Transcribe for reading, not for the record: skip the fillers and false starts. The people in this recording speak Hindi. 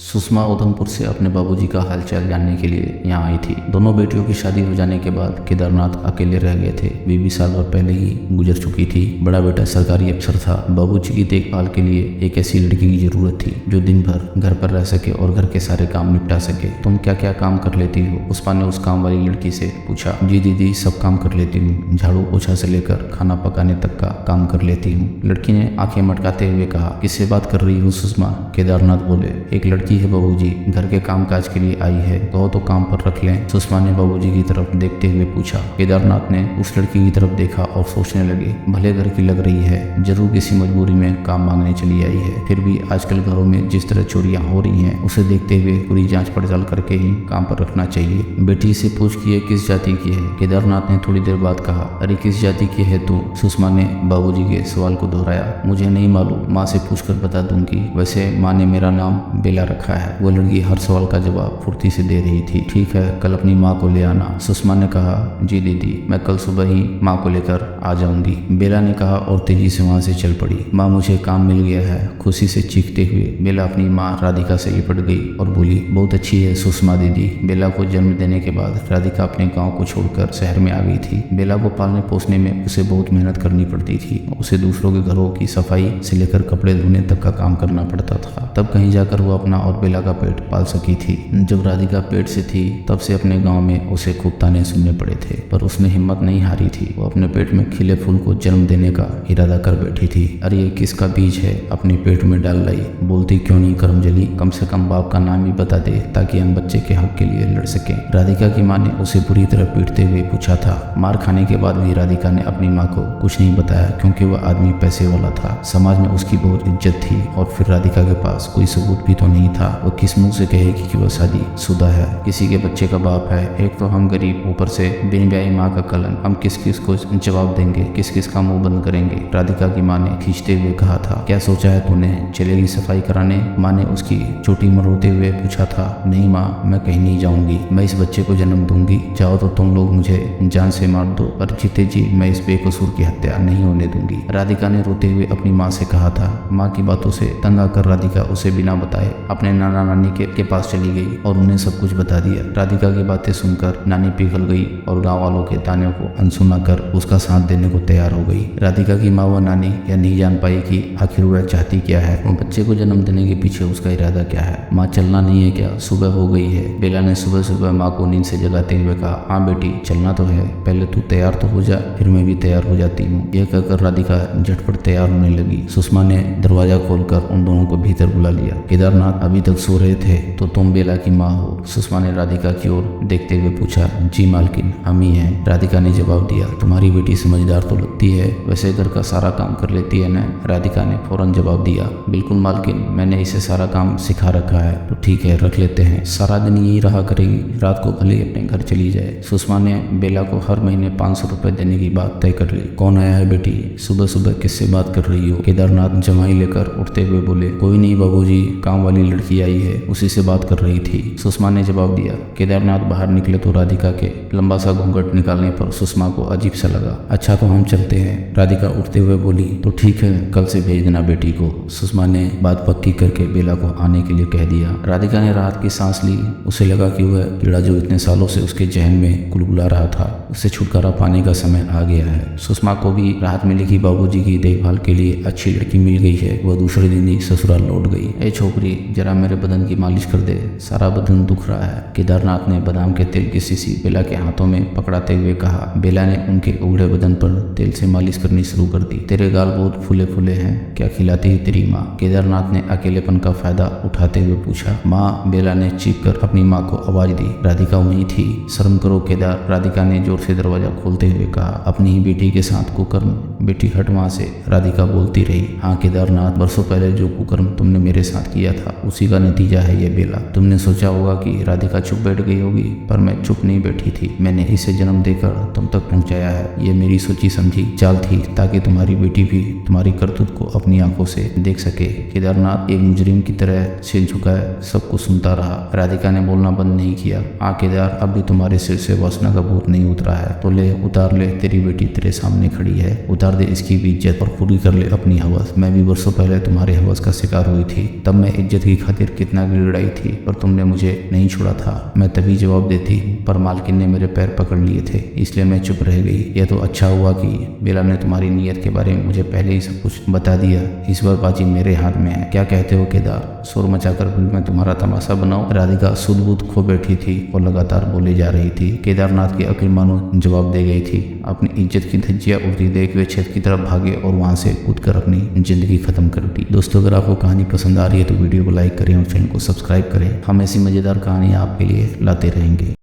सुषमा उधमपुर से अपने बाबूजी का हालचाल जानने के लिए यहाँ आई थी। दोनों बेटियों की शादी हो जाने के बाद केदारनाथ अकेले रह गए थे। बीवी साल भर पहले ही गुजर चुकी थी। बड़ा बेटा सरकारी अफसर था। बाबूजी की देखभाल के लिए एक ऐसी लड़की की जरूरत थी जो दिन भर घर पर रह सके और घर के सारे काम निपटा सके। तुम क्या क्या काम कर लेती हो? पुष्पा ने उस काम वाली लड़की से पूछा। जी दीदी, सब काम कर लेती हूँ। झाड़ू पोछा से लेकर खाना पकाने तक का काम कर लेती हूँ। लड़की ने आंखें मटकाते हुए कहा। किससे बात कर रही हूँ सुषमा? केदारनाथ बोले। एक लड़की है बाबूजी, घर के काम काज के लिए आई है, कहो तो काम पर रख लें। सुषमा ने बाबूजी की तरफ देखते हुए पूछा। केदारनाथ ने उस लड़की की तरफ देखा और सोचने लगे, भले घर की लग रही है, जरूर किसी मजबूरी में काम मांगने चली आई है। फिर भी आजकल घरों में जिस तरह चोरियां हो रही हैं, उसे देखते हुए पूरी जांच पड़ताल करके ही काम पर रखना चाहिए। बेटी से पूछ कि ये किस जाति की है? केदारनाथ ने थोड़ी देर बाद कहा। अरे किस जाति की है तू? सुषमा ने बाबूजी के सवाल को दोहराया। मुझे नहीं मालूम, माँ से पूछकर बता दूंगी। वैसे माँ ने मेरा नाम बेला रखा है। वो लड़की हर सवाल का जवाब फुर्ती से दे रही थी। ठीक है, कल अपनी माँ को ले आना। सुषमा ने कहा। जी दीदी, मैं कल सुबह ही माँ को लेकर आ जाऊंगी, बेला ने कहा और तेजी से वहाँ से चल पड़ी। माँ, मुझे काम मिल गया है। खुशी से चीखते हुए बेला अपनी माँ राधिका से लिपट गई और बोली, बहुत अच्छी है सुषमा दीदी। बेला को जन्म देने के बाद राधिका अपने गाँव को छोड़कर शहर में आ गई थी। बेला को पालने पोसने में उसे बहुत मेहनत करनी पड़ती थी। उसे दूसरों के घरों की सफाई से लेकर कपड़े धोने तक का काम करना पड़ता था। तब कहीं जाकर वो अपना और बेला का पेट पाल सकी थी। जब राधिका पेट से थी तब से अपने गांव में उसे खूब ताने सुनने पड़े थे, पर उसने हिम्मत नहीं हारी थी। वो अपने पेट में खिले फूल को जन्म देने का इरादा कर बैठी थी। अरे ये किसका बीज है, अपने पेट में डाल लाई? बोलती क्यों नहीं करमजली, कम से कम बाप का नाम ही बता दे ताकि हम बच्चे के हक के लिए लड़ सकें। राधिका की माँ ने उसे बुरी तरह पीटते हुए पूछा था। मार खाने के बाद भी राधिका ने अपनी माँ को कुछ नहीं बताया, क्योंकि वह आदमी पैसे वाला था। समाज में उसकी बहुत इज्जत थी और फिर राधिका के पास कोई सबूत भी तो नहीं था। वो किस मुंह से कहेगी कि वह शादी शुदा है, किसी के बच्चे का बाप है। एक तो हम गरीब, ऊपर से बिन ब्याही माँ का कलन। हम किस किस को जवाब देंगे, किस किस का मुंह बंद करेंगे? राधिका की माँ ने खींचते हुए कहा था। क्या सोचा है तूने, चलेगी सफाई कराने? माँ ने उसकी चोटी मरोते हुए पूछा था। नहीं माँ, मैं कहीं नहीं जाऊंगी। मैं इस बच्चे को जन्म दूंगी। चाहो तो तुम लोग मुझे जान से मार दो, पर जीते जी मैं इस बेकसूर की हत्या नहीं होने दूंगी। राधिका ने रोते हुए अपनी माँ से कहा था। माँ की बातों से तंग आकर राधिका उसे बिना बताए अपने नाना नानी के पास चली गई और उन्हें सब कुछ बता दिया। राधिका की बातें सुनकर नानी पिघल गई और गांव वालों के ताने को अनसुना कर उसका साथ देने को तैयार हो गई। राधिका की माँ व नानी यह नहीं जान पाई कि आखिर वह चाहती क्या है, वो बच्चे को जन्म देने के पीछे उसका इरादा क्या है। माँ, चलना नहीं है क्या? सुबह हो गई है। बेला ने सुबह सुबह माँ को नींद से जगाते हुए कहा। हाँ बेटी, चलना तो है, पहले तू तैयार तो हो जा, फिर मैं भी तैयार हो जाती हूँ। यह कहकर राधिका झटपट तैयार होने लगी। सुषमा ने दरवाजा खोलकर उन दोनों को भीतर बुला लिया। केदारनाथ अभी तक सो रहे थे। तो तुम बेला की माँ हो? सुषमा ने राधिका की ओर देखते हुए पूछा। जी मालकिन, हम ही हैं, राधिका ने जवाब दिया। तुम्हारी बेटी समझदार तो लगती है, वैसे घर का सारा काम कर लेती है ना? राधिका ने फौरन जवाब दिया। बिल्कुल मालकिन, मैंने इसे सारा काम सिखा रखा है। तो ठीक है, रख लेते हैं। सारा दिन यही रहा करेगी, रात को भले अपने घर चली जाए। सुषमा ने बेला को हर महीने 500 रुपए देने की बात तय कर ली। कौन आया है बेटी? सुबह सुबह किससे बात कर रही हो? केदारनाथ जमाई लेकर उठते हुए बोले। कोई नहीं बाबूजी, काम वाली लड़की आई है, उसी से बात कर रही थी, सुषमा ने जवाब दिया। केदारनाथ बाहर निकले तो राधिका के लंबा सा घूंघट निकालने पर सुषमा को अजीब सा लगा। अच्छा तो हम चलते हैं, राधिका उठते हुए बोली। तो ठीक है, कल से भेज देना बेटी को। सुषमा ने बात पक्की करके बेला को आने के लिए कह दिया। राधिका ने राहत की सांस ली। उसे लगा कि वह कीड़ा जो इतने सालों से उसके जहन में कुलबुला रहा था, उससे छुटकारा पाने का समय आ गया है। सुषमा को भी राहत मिली कि बाबूजी की देखभाल के लिए अच्छी लड़की मिल गई है। वह दूसरे दिन ही ससुराल लौट गई। ए छोकरी, जरा मेरे बदन की मालिश कर दे, सारा बदन दुख रहा है। केदारनाथ ने बादाम के तेल की शीशी बेला के हाथों में पकड़ाते हुए कहा। बेला ने उनके उगड़े बदन पर तेल से मालिश करनी शुरू कर दी। तेरे गाल बहुत फूले फूले हैं, क्या खिलाती है तेरी माँ? केदारनाथ ने अकेलेपन का फायदा उठाते हुए पूछा। माँ, बेला ने चीख कर अपनी माँ को आवाज दी। राधिका वहीं थी। शर्म करो केदार, राधिका ने जोर से दरवाजा खोलते हुए कहा। अपनी ही बेटी के साथ कुकर्म, बेटी हट वहां से, राधिका बोलती रही। हाँ केदारनाथ, बरसों पहले जो कुकर्म तुमने मेरे साथ किया था उसी का नतीजा है ये बेला। तुमने सोचा होगा कि राधिका चुप बैठ गई होगी, पर मैं चुप नहीं बैठी थी। मैंने इसे जन्म देकर तुम तक पहुंचाया है। ये मेरी सोची समझी चाल थी ताकि तुम्हारी बेटी भी तुम्हारी करतूत को अपनी आंखों से देख सके। केदारनाथ एक मुजरिम की तरह सिर झुकाए सब कुछ सुनता रहा। राधिका ने बोलना बंद नहीं किया। हाँ केदार, अब भी तुम्हारे सिर से वासना का भूत नहीं उतरा है, तो ले उतार ले, तेरी बेटी तेरे सामने खड़ी है, उतार उतार दे इसकी भी इज्जत और पूरी कर ले अपनी हवस। मैं भी वर्षों पहले तुम्हारे हवस का शिकार हुई थी, तब मैं इज्जत की खातिर कितना गिड़गिड़ाई थी, पर तुमने मुझे नहीं छोड़ा था। मैं तभी जवाब देती, पर मालकिन ने मेरे पैर पकड़ लिए थे, इसलिए मैं चुप रह गई। यह तो अच्छा हुआ कि बेला ने तुम्हारी नीयत के बारे में मुझे पहले ही सब कुछ बता दिया। इस बार बाजी मेरे हाथ में है। क्या कहते हो केदार? शोर मचाकर मैं तुम्हारा तमाशा बनाऊं? राधिका सुध-बुध खो बैठी थी और लगातार बोले जा रही थी। केदारनाथ की अकल मानो जवाब दे गई थी। अपनी इज्जत की धज्जियां उड़ती देख वे छत की तरफ भागे और वहां से कूदकर अपनी जिंदगी खत्म कर दी। दोस्तों, अगर आपको कहानी पसंद आ रही है तो वीडियो को लाइक करें और चैनल को सब्सक्राइब करें। हम ऐसी मजेदार कहानियां आपके लिए लाते रहेंगे।